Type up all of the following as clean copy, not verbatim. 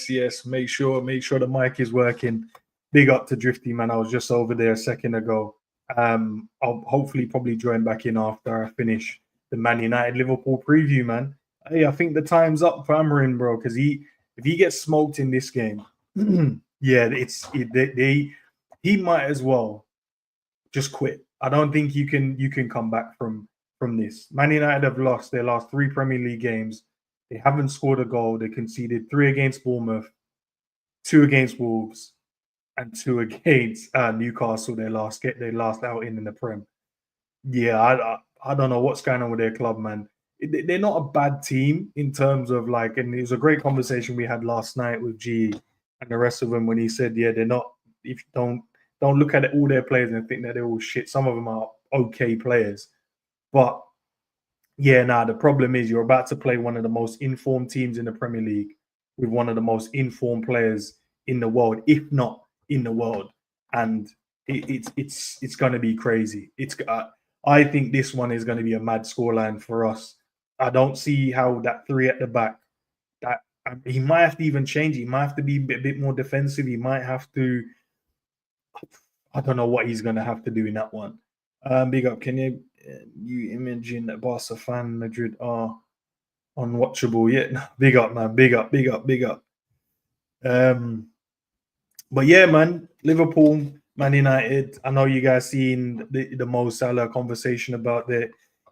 Yes. Make sure the mic is working. Big up to Drifty, man. I was just over there a second ago. I'll hopefully probably join back in after I finish the Man United Liverpool preview, man. Hey, I think the time's up for Amorim, bro, because if he gets smoked in this game, yeah, he might as well just quit. I don't think you can come back from this. Man United have lost their last 3 Premier League games. They haven't scored a goal. They conceded 3 against Bournemouth, 2 against Wolves, and 2 against Newcastle. Their last outing in the Prem. Yeah, I don't know what's going on with their club, man. They're not a bad team in terms of like, and it was a great conversation we had last night with G and the rest of them when he said, yeah, they're not. If you don't look at all their players and think that they're all shit. Some of them are okay players, but yeah, the problem is you're about to play one of the most informed teams in the Premier League with one of the most informed players in the world, if not in the world, and it's going to be crazy. I think this one is going to be a mad scoreline for us. I don't see how that 3 at the back. That he might have to even change. He might have to be a bit more defensive. He might have to. I don't know what he's going to have to do in that one. Big up. Can you imagine that Barca fan Madrid are unwatchable? Yeah, big up, man. Big up. But yeah, man, Liverpool, Man United. I know you guys seen the Mo Salah conversation about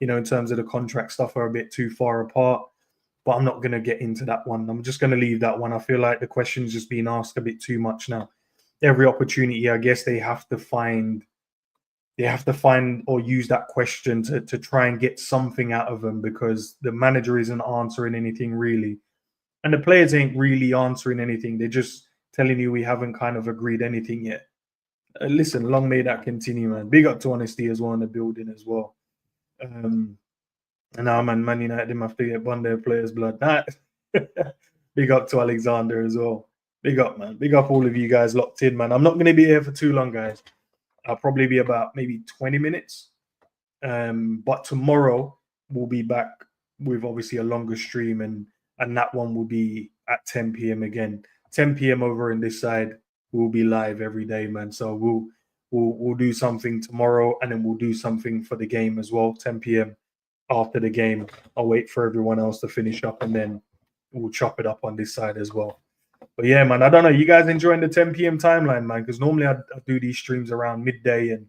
in terms of the contract stuff are a bit too far apart. But I'm not going to get into that one. I'm just going to leave that one. I feel like the question's just being asked a bit too much now. Every opportunity, I guess they have to find or use that question to try and get something out of them, because the manager isn't answering anything really. And the players ain't really answering anything. They're just telling you we haven't kind of agreed anything yet. Listen, long may that continue, man. Big up to Honesty as well in the building as well. And now, Man United have to get one their players' blood. Big up to Alexander as well. Big up, man. Big up all of you guys locked in, man. I'm not going to be here for too long, guys. I'll probably be about maybe 20 minutes. But tomorrow we'll be back with obviously a longer stream, and that one will be at 10 p.m. again. 10 p.m. over in this side. We'll be live every day, man. So we'll do something tomorrow, and then we'll do something for the game as well. 10 p.m. after the game. I'll wait for everyone else to finish up, and then we'll chop it up on this side as well. But yeah, man, I don't know. You guys enjoying the 10 p.m. timeline, man? Because normally I do these streams around midday, and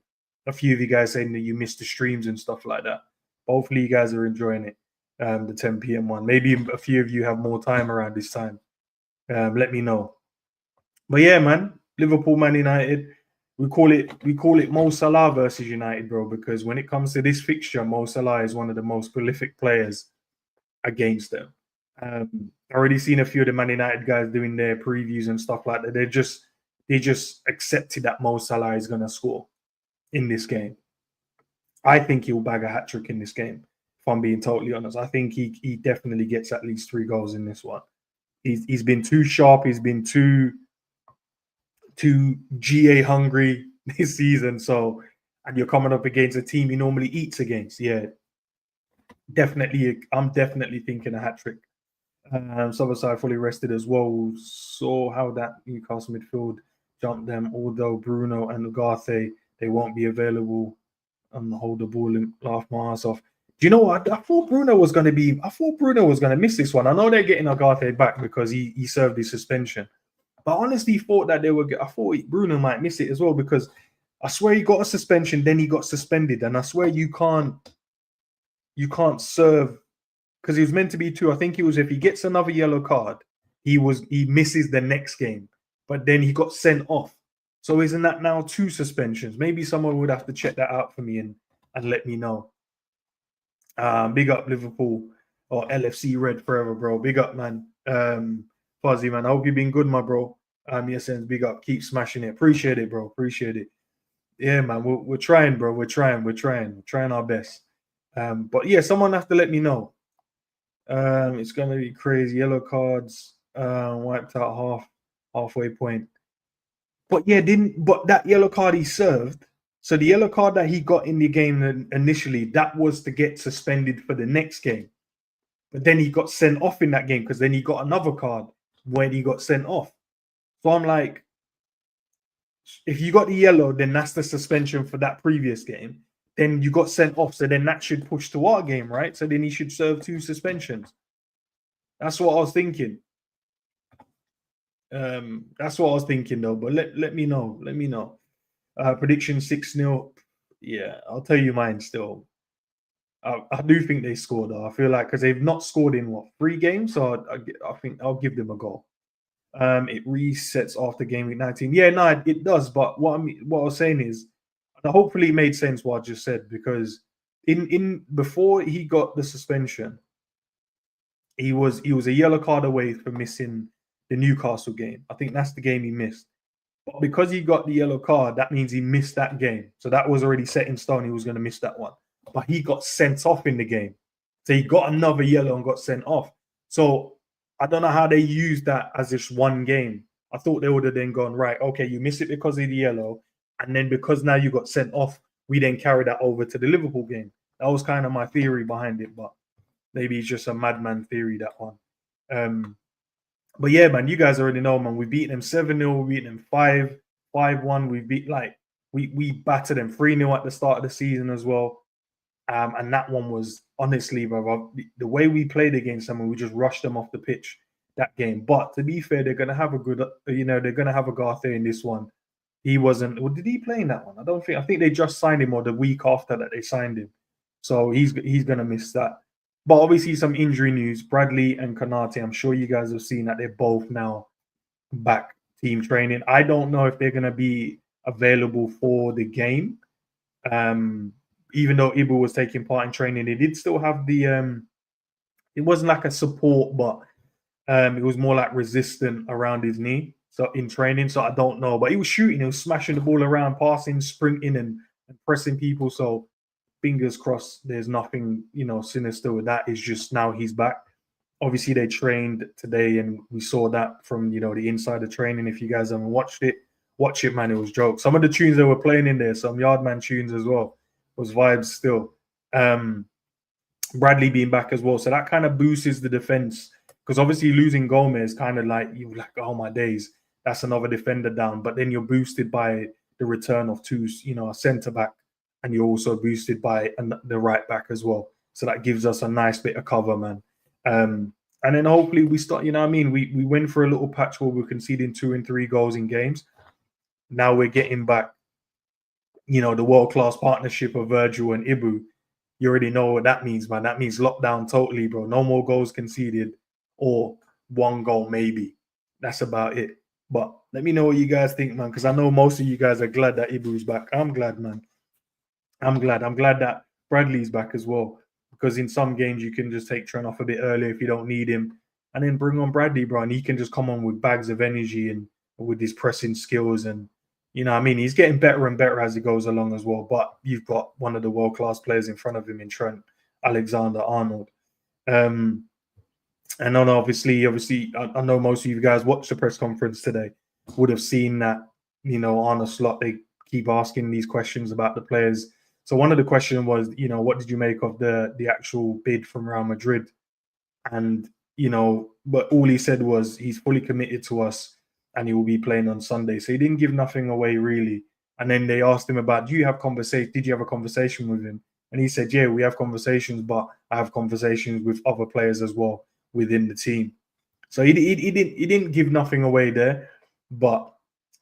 a few of you guys saying that you missed the streams and stuff like that. But hopefully you guys are enjoying it, the 10 p.m. one. Maybe a few of you have more time around this time. Let me know. But yeah, man, Liverpool, Man United, we call it Mo Salah versus United, bro, because when it comes to this fixture, Mo Salah is one of the most prolific players against them. I already seen a few of the Man United guys doing their previews and stuff like that. They just accepted that Mo Salah is going to score in this game. I think he'll bag a hat-trick in this game, if I'm being totally honest. I think he definitely gets at least 3 goals in this one. He's been too sharp. He's been too GA hungry this season. So, and you're coming up against a team he normally eats against. Yeah, definitely. I'm definitely thinking a hat-trick. Szoboszlai fully rested as well. Saw how that Newcastle midfield jumped them, although Bruno and Ugarte, they won't be available and hold the ball and laugh my ass off. Do you know what? I thought Bruno was going to miss this one. I know they're getting Ugarte back because he served his suspension. But I honestly thought that I thought Bruno might miss it as well, because I swear he got a suspension, then he got suspended. And I swear you can't serve, because he was meant to be 2. I think it was if he gets another yellow card, he misses the next game, but then he got sent off. So isn't that now 2 suspensions? Maybe someone would have to check that out for me and let me know. Big up Liverpool, or LFC Red forever, bro. Big up, man. Fuzzy, man. I hope you've been good, my bro. Yes, big up. Keep smashing it. Appreciate it, bro. Appreciate it. Yeah, man. We're trying, bro. We're trying our best. But yeah, someone has to let me know. It's gonna be crazy. Yellow cards, wiped out halfway point. But yeah, but that yellow card he served. So the yellow card that he got in the game initially, that was to get suspended for the next game. But then he got sent off in that game because then he got another card when he got sent off. So I'm like, if you got the yellow, then that's the suspension for that previous game. Then you got sent off, so then that should push to our game, right? So then he should serve 2 suspensions. That's what I was thinking. That's what I was thinking though. But let me know. Let me know. Prediction 6-0. Yeah, I'll tell you mine still. I do think they scored though. I feel like because they've not scored in 3 games, so I think I'll give them a goal. It resets after game week 19. Yeah, no, it does. But what I was saying is, hopefully it made sense what I just said, because in before he got the suspension, he was a yellow card away from missing the Newcastle game. I think that's the game he missed. But because he got the yellow card, that means he missed that game. So that was already set in stone. He was going to miss that one. But he got sent off in the game. So he got another yellow and got sent off. So I don't know how they used that as just one game. I thought they would have then gone, right, okay, you miss it because of the yellow. And then because now you got sent off, we then carry that over to the Liverpool game. That was kind of my theory behind it. But maybe it's just a madman theory, that one. But yeah, man, you guys already know, man. We beat them 7-0, we beat them 5-1. We beat we battered them 3-0 at the start of the season as well. And that one was honestly, bro, the way we played against them, we just rushed them off the pitch that game. But to be fair, they're gonna have a good, they're gonna have a Garth in this one. He wasn't. Well, did he play in that one? I think they just signed him, or the week after that they signed him. So he's gonna miss that. But obviously, some injury news. Bradley and KONATE, I'm sure you guys have seen that they're both now back team training. I don't know if they're going to be available for the game. Even though Ibu was taking part in training, they did still have the, it wasn't like a support, but it was more like resistant around his knee. So in training, so I don't know. But he was shooting, he was smashing the ball around, passing, sprinting, and pressing people. So fingers crossed there's nothing sinister with that. It's just now he's back. Obviously they trained today and we saw that from the insider training. If you guys haven't watched it, watch it, man. It was joke. Some of the tunes they were playing in there, some Yardman tunes as well, was vibes still. Bradley being back as well, so that kind of boosts the defense, because obviously losing Gomez kind of like, you're like, oh my days, that's another defender down. But then you're boosted by the return of two, a centre back, and you're also boosted by the right back as well. So that gives us a nice bit of cover, man. And then hopefully we start, we went for a little patch where we're conceding 2 and 3 goals in games. Now we're getting back, the world-class partnership of Virgil and Ibu. You already know what that means, man. That means lockdown totally, bro. No more goals conceded, or 1 goal maybe. That's about it. But let me know what you guys think, man, because I know most of you guys are glad that Ibu's back. I'm glad, man. I'm glad that Bradley's back as well, because in some games you can just take Trent off a bit earlier if you don't need him, and then bring on Bradley, bro, and he can just come on with bags of energy and with his pressing skills. And he's getting better and better as he goes along as well. But you've got one of the world-class players in front of him in Trent Alexander-Arnold. And then obviously, I know most of you guys watched the press conference today, would have seen that, on a slot, they keep asking these questions about the players. So one of the questions was, what did you make of the actual bid from Real Madrid? And, but all he said was he's fully committed to us and he will be playing on Sunday. So he didn't give nothing away, really. And then they asked him about, did you have a conversation with him? And he said, yeah, we have conversations, but I have conversations with other players as well within the team. So he didn't give nothing away there, but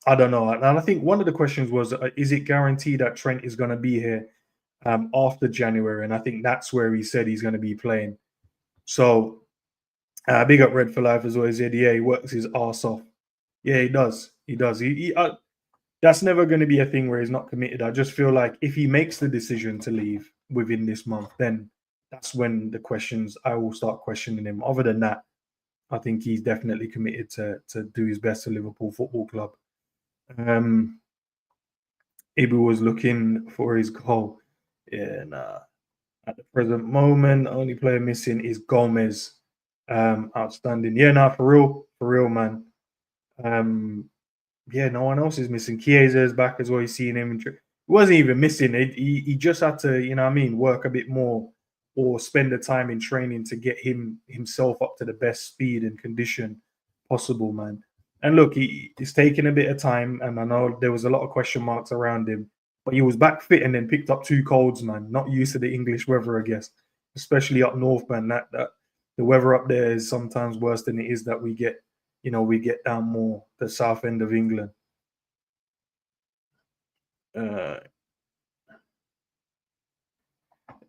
I don't know. And I think one of the questions was, is it guaranteed that Trent is going to be here after January? And I think that's where he said he's going to be playing. So big up Red for Life as well. He said, yeah, he works his arse off. Yeah, he does. He does. That's never going to be a thing where he's not committed. I just feel like if he makes the decision to leave within this month, then that's when I will start questioning him. Other than that, I think he's definitely committed to do his best to Liverpool Football Club. Ibu was looking for his goal. Yeah, nah. At the present moment, only player missing is Gomez. Outstanding. Yeah, no, for real, man. Yeah, no one else is missing. Chiesa is back as well. He's seen him. He wasn't even missing. He just had to, you know what I mean, work a bit more or spend the time in training to get himself up to the best speed and condition possible, man. And look, he's taken a bit of time, and I know there was a lot of question marks around him, but he was back fit and then picked up 2 colds, man. Not used to the English weather, I guess, especially up north, man. That the weather up there is sometimes worse than it is that we get. You know, we get down more the south end of England.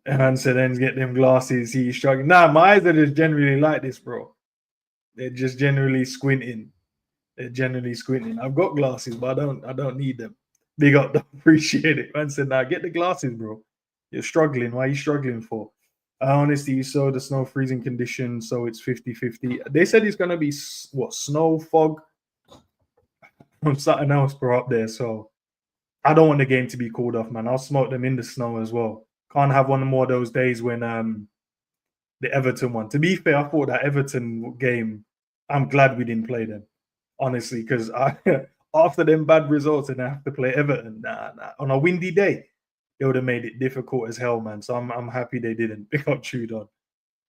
And so then get them glasses. He's struggling. Nah, my eyes are just generally like this, bro. They're just generally squinting. I've got glasses, but I don't need them. Big up, don't appreciate it. Man said, nah, get the glasses, bro. You're struggling. Why are you struggling for? Honestly, you saw the snow freezing conditions, so it's 50-50. They said it's gonna be what, snow, fog, from something else, bro, up there. So I don't want the game to be called off, man. I'll smoke them in the snow as well. Can't have one more of those days when the Everton one. To be fair, I thought that Everton game, I'm glad we didn't play them, honestly, because after them bad results and I have to play Everton, nah. On a windy day, it would have made it difficult as hell, man. So I'm happy they didn't pick up Trudon.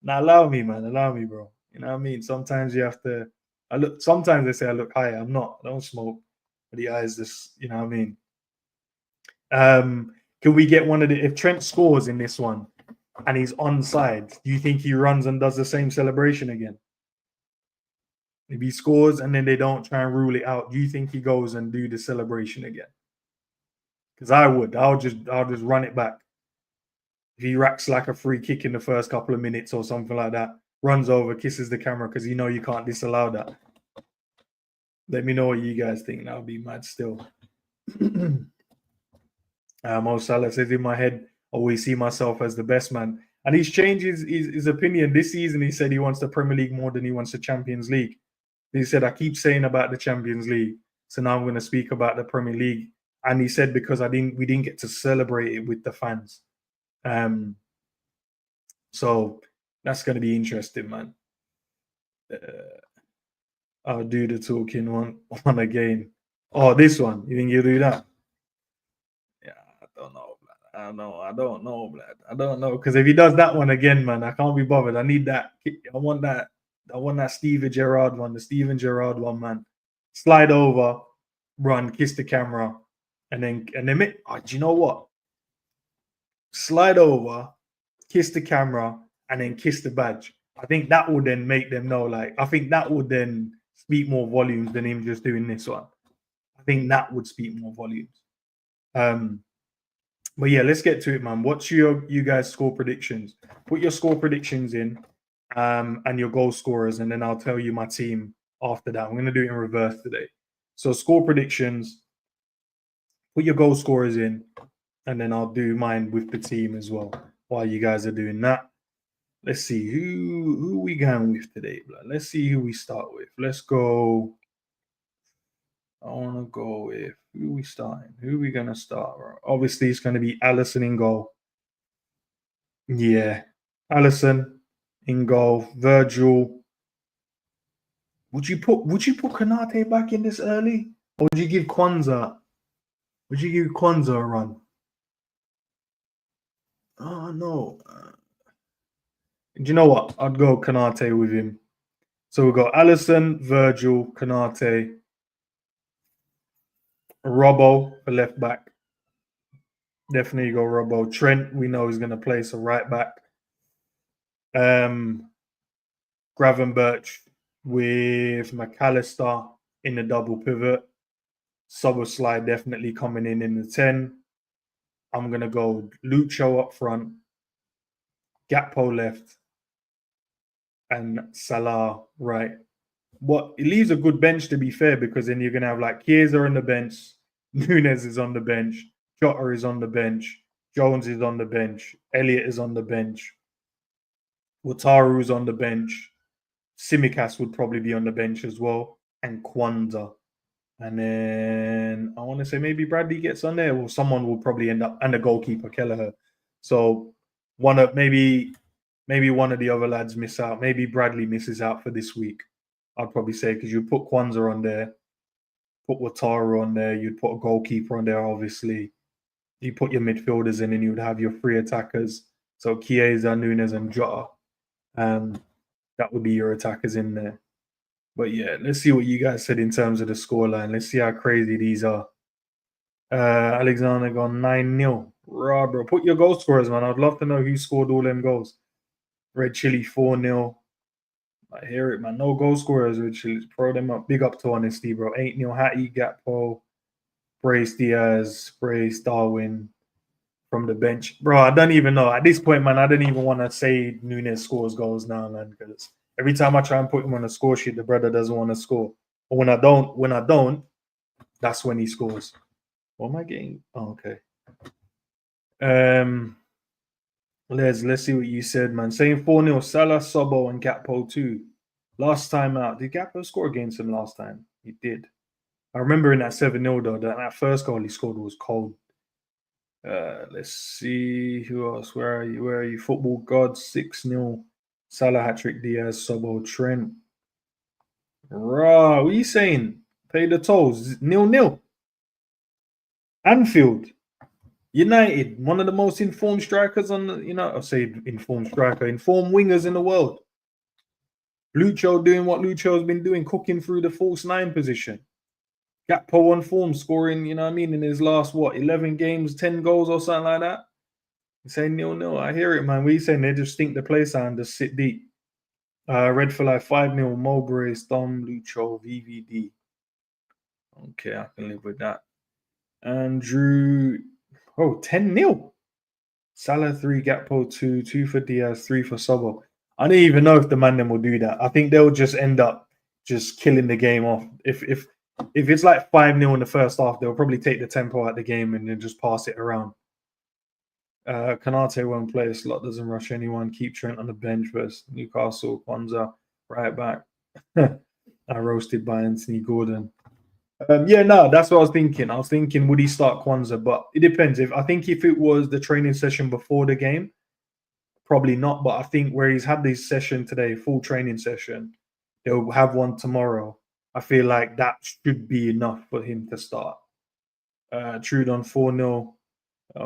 Now allow me, man. Allow me, bro. You know what I mean? Sometimes you have to. Sometimes they say I look high. I'm not. I don't smoke. But the eyes just. You know what I mean? Can we get one of the? If Trent scores in this one, and he's onside, do you think he runs and does the same celebration again? If he scores and then they don't try and rule it out, do you think he goes and do the celebration again? Because I would. I'll just run it back. If he racks like a free kick in the first couple of minutes or something like that, runs over, kisses the camera because you know you can't disallow that. Let me know what you guys think. That would be mad still. Mo Salah says, in my head, I always see myself as the best man. And he's changed his opinion this season. He said he wants the Premier League more than he wants the Champions League. He said, I keep saying about the Champions League, so now I'm going to speak about the Premier League. And he said, because we didn't get to celebrate it with the fans. So that's going to be interesting, man. I'll do the talking one again. Oh, this one. You think you'll do that? Yeah, I don't know. I don't know. Because if he does that one again, man, I can't be bothered. I need that. I want that Steven Gerrard one, the Steven Gerrard one, man. Slide over, run, kiss the camera, and then do you know what? Slide over, kiss the camera, and then kiss the badge. I think that would then make them know. Like, I think that would then speak more volumes than him just doing this one. I think that would speak more volumes. But yeah, let's get to it, man. What's you guys' score predictions? Put your score predictions in, and your goal scorers, and then I'll tell you my team after that. I'm going to do it in reverse today. So score predictions. Put your goal scorers in, and then I'll do mine with the team as well while you guys are doing that. Let's see who we going with today, blood. Let's see who we start with. Let's go. I want to go with who we starting. Who we gonna start? Obviously, it's going to be Alisson in goal. Yeah, Alisson in goal. Virgil. Would you put KONATE back in this early, or would you give Kwanzaa? Would you give Kwanzaa a run? Oh no. Do you know what? I'd go KONATE with him. So we've got Alisson, Virgil, KONATE, Robbo for left back. Definitely go Robbo. Trent, we know he's going to play, so right back. Gravenberch with McAllister in the double pivot. Soboslai definitely coming in the 10. I'm going to go Lucho up front, Gakpo left, and Salah right. It leaves a good bench, to be fair, because then you're going to have like Chiesa on the bench, Nunes is on the bench, Jota is on the bench, Jones is on the bench, Elliott is on the bench, Wataru's on the bench, Tsimikas would probably be on the bench as well, and Kwanzaa. And then I want to say maybe Bradley gets on there, or someone will probably end up, and the goalkeeper, Kelleher. So maybe Maybe one of the other lads miss out. Maybe Bradley misses out for this week. I'd probably say because you put Kwanzaa on there, put Wataru on there, you'd put a goalkeeper on there, obviously. You put your midfielders in and you would have your three attackers. So Chiesa, Nunes, and Jota. That would be your attackers in there. But yeah, let's see what you guys said in terms of the scoreline. Let's see how crazy these are. Alexander gone 9-0. Raw, bro. Put your goal scorers, man. I'd love to know who scored all them goals. Red Chili 4-0. I hear it, man. No goal scorers, Red Chili. Pro them up. Big up to honesty, bro. 8-0. Hattie, Gakpo, Brace Diaz, Brace Darwin from the bench. Bro, I don't even know. At this point, man, I don't even want to say Nunes scores goals now, man, because every time I try and put him on a score sheet, the brother doesn't want to score. But when I don't, that's when he scores. What am I getting? Oh, okay. Let's see what you said, man. Saying 4-0, Salah, Sobo, and Gakpo too. Last time out. Did Gakpo score against him last time? He did. I remember in that 7-0 though, that first goal he scored was cold. Let's see who else. Where are you? Football gods 6-0. Salah hat-trick, Diaz, Sobo, Trent. Rah, what are you saying? Pay the tolls. 0-0. Anfield. United, one of the most informed strikers on the, I'll say informed striker, informed wingers in the world. Lucho doing what Lucho's been doing, cooking through the false 9 position. Gakpo on form, scoring, in his last, 11 games, 10 goals or something like that. You say 0-0. I hear it, man. What are you saying? They just stink the place out and just sit deep. Red for Life 5-0, Mowbray, Storm, Lucho, VVD. Okay, I can live with that. Andrew, 10-0. Salah 3, Gakpo 2, 2 for Diaz, 3 for Sobo. I don't even know if the man them will do that. I think they'll just end up just killing the game off. If it's like 5-0 in the first half, they'll probably take the tempo out of the game and then just pass it around. KONATE won't play. A slot doesn't rush anyone. Keep Trent on the bench versus Newcastle. Kwanzaa right back. Roasted by Anthony Gordon. That's what I was thinking. I was thinking, would he start Kwanzaa? But it depends. If it was the training session before the game, probably not. But I think where he's had this session today, full training session, they'll have one tomorrow. I feel like that should be enough for him to start. Trudon 4-0.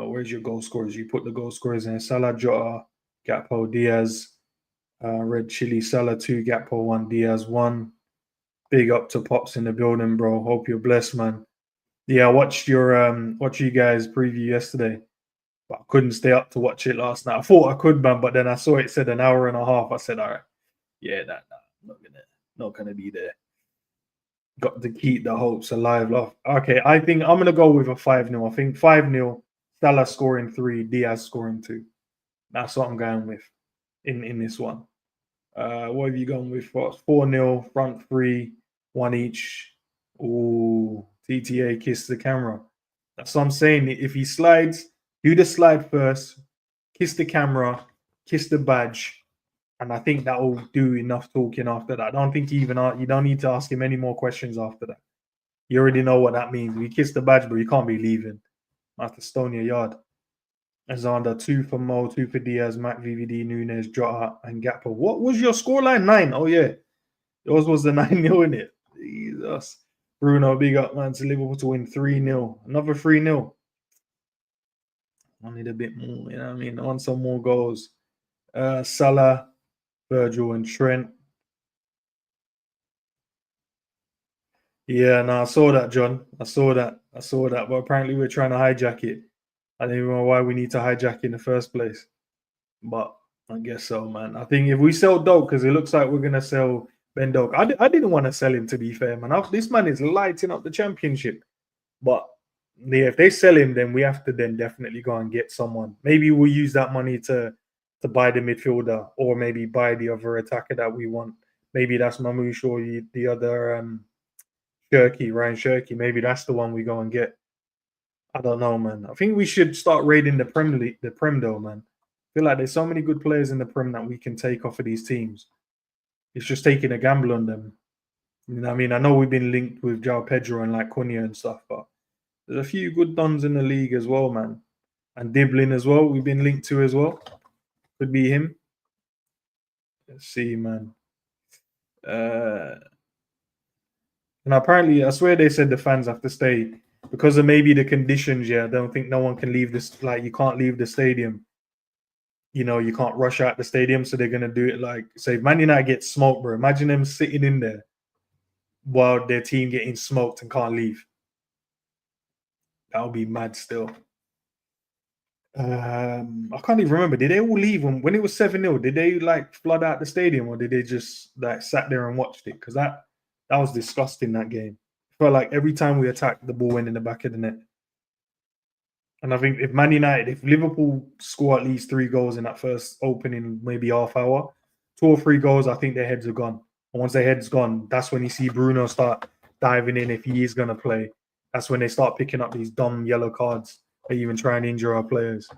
Where's your goal scorers? You put the goal scorers in. Salah, Jota, Gakpo, Diaz. Red Chili, Salah 2, Gakpo 1, Diaz 1. Big up to Pops in the building, bro. Hope you're blessed, man. Yeah, I watched you guys preview yesterday, but I couldn't stay up to watch it last night. I thought I could, man, but then I saw it said an hour and a half. I said, all right, yeah, I'm not gonna be there. Got to keep the hopes alive. Okay, I think I'm gonna go with a 5-0. I think 5-0, Salah scoring 3, Diaz scoring 2. That's what I'm going with in this one. What have you gone with? 4-0, front 3, 1 each. Ooh, TTA kiss the camera. That's what I'm saying. If he slides, do the slide first, kiss the camera, kiss the badge, and I think that will do enough talking after that. I don't think you don't need to ask him any more questions after that. You already know what that means. We kiss the badge, but you can't be leaving. After Stonia Yard. Azanda 2 for Mo, 2 for Diaz, Mac, VVD, Nunes, Jota, and Gakpo. What was your scoreline? 9. Oh, yeah. Yours was the 9-0 in it. Jesus. Bruno, big up, man, to Liverpool to win 3-0. Another 3-0. I need a bit more, you know what I mean? I want some more goals. Salah, Virgil, and Trent. Yeah, no, I saw that, John. I saw that. But apparently we're trying to hijack it. I don't even know why we need to hijack it in the first place. But I guess so, man. I think if we sell Doak, because it looks like we're going to sell Ben Doak. I didn't want to sell him, to be fair, man. This man is lighting up the championship. But yeah, if they sell him, then we have to then definitely go and get someone. Maybe we'll use that money to buy the midfielder or maybe buy the other attacker that we want. Maybe that's Mamouche or the other Ryan Shirky. Maybe that's the one we go and get. I don't know, man. I think we should start raiding the Prem though, man. I feel like there's so many good players in the Prem that we can take off of these teams. It's just taking a gamble on them. You know what I mean? I know we've been linked with João Pedro and like Cunha and stuff, but there's a few good dons in the league as well, man. And Diblin as well, we've been linked to as well. Could be him. Let's see, man. And apparently, I swear they said the fans have to stay because of maybe the conditions. Yeah, I don't think no one can leave this. Like, you can't leave the stadium. You know, you can't rush out the stadium, so they're gonna do it like, say, Man United gets smoked, bro. Imagine them sitting in there while their team getting smoked and can't leave. That would be mad still. I can't even remember. Did they all leave when it was 7-0? Did they like flood out the stadium, or did they just like sat there and watched it? Because that was disgusting, that game. I felt like every time we attacked, the ball went in the back of the net. And I think if Liverpool score at least 3 goals in that first opening, maybe half hour, 2 or 3 goals, I think their heads are gone. And once their head's gone, that's when you see Bruno start diving in if he is going to play. That's when they start picking up these dumb yellow cards. They even try and injure our players.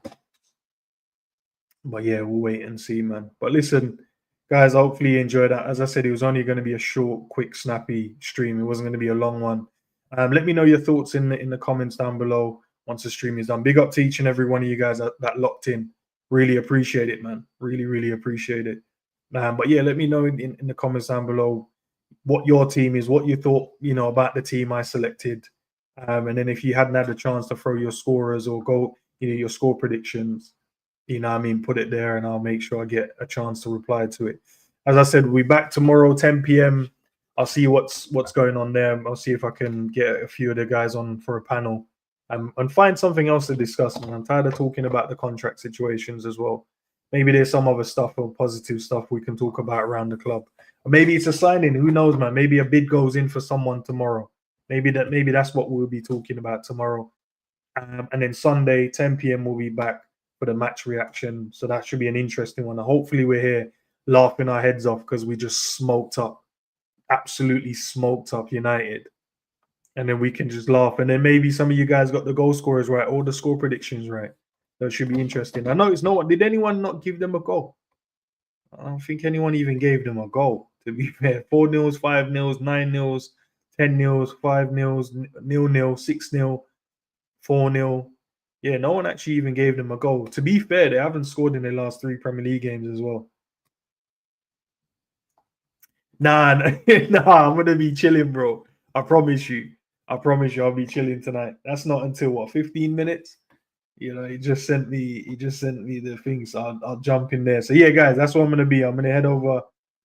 But yeah, we'll wait and see, man. But listen, guys, hopefully you enjoyed that. As I said, it was only going to be a short, quick, snappy stream. It wasn't going to be a long one. Let me know your thoughts in the comments down below once the stream is done. Big up to each and every one of you guys that locked in. Really appreciate it, man. Really, really appreciate it. But yeah, let me know in the comments down below what your team is, what you thought, about the team I selected. And then if you hadn't had a chance to throw your scorers or go, your score predictions, put it there and I'll make sure I get a chance to reply to it. As I said, we'll be back tomorrow, 10 p.m. I'll see what's going on there. I'll see if I can get a few of the guys on for a panel and find something else to discuss. Man, I'm tired of talking about the contract situations as well. Maybe there's some other stuff or positive stuff we can talk about around the club. Or maybe it's a signing. Who knows, man? Maybe a bid goes in for someone tomorrow. Maybe that's what we'll be talking about tomorrow. And then Sunday, 10 p.m. we'll be back for the match reaction. So that should be an interesting one. Hopefully we're here laughing our heads off because we just absolutely smoked up United. And then we can just laugh. And then maybe some of you guys got the goal scorers right, or the score predictions right. That should be interesting. I know it's not. Did anyone not give them a goal? I don't think anyone even gave them a goal, to be fair. 4-0, 5-0, 9-0, 10-0, 5-0, 0-0, 6-0, 4-0. Yeah, no one actually even gave them a goal. To be fair, they haven't scored in their last 3 Premier League games as well. Nah, I'm going to be chilling, bro. I promise you. I'll be chilling tonight. That's not until, what, 15 minutes? He just sent me the thing, so I'll jump in there. So yeah, guys, that's what I'm going to be. I'm going to head over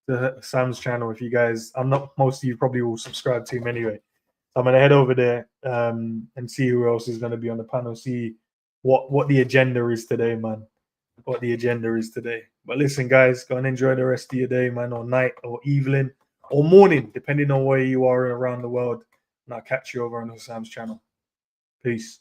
to Sam's channel. If you guys, most of you probably will subscribe to him anyway. I'm going to head over there and see who else is going to be on the panel, see what the agenda is today, man. What the agenda is today. But listen, guys, go and enjoy the rest of your day, man, or night, or evening, or morning, depending on where you are around the world. And I'll catch you over on Sam's channel. Peace.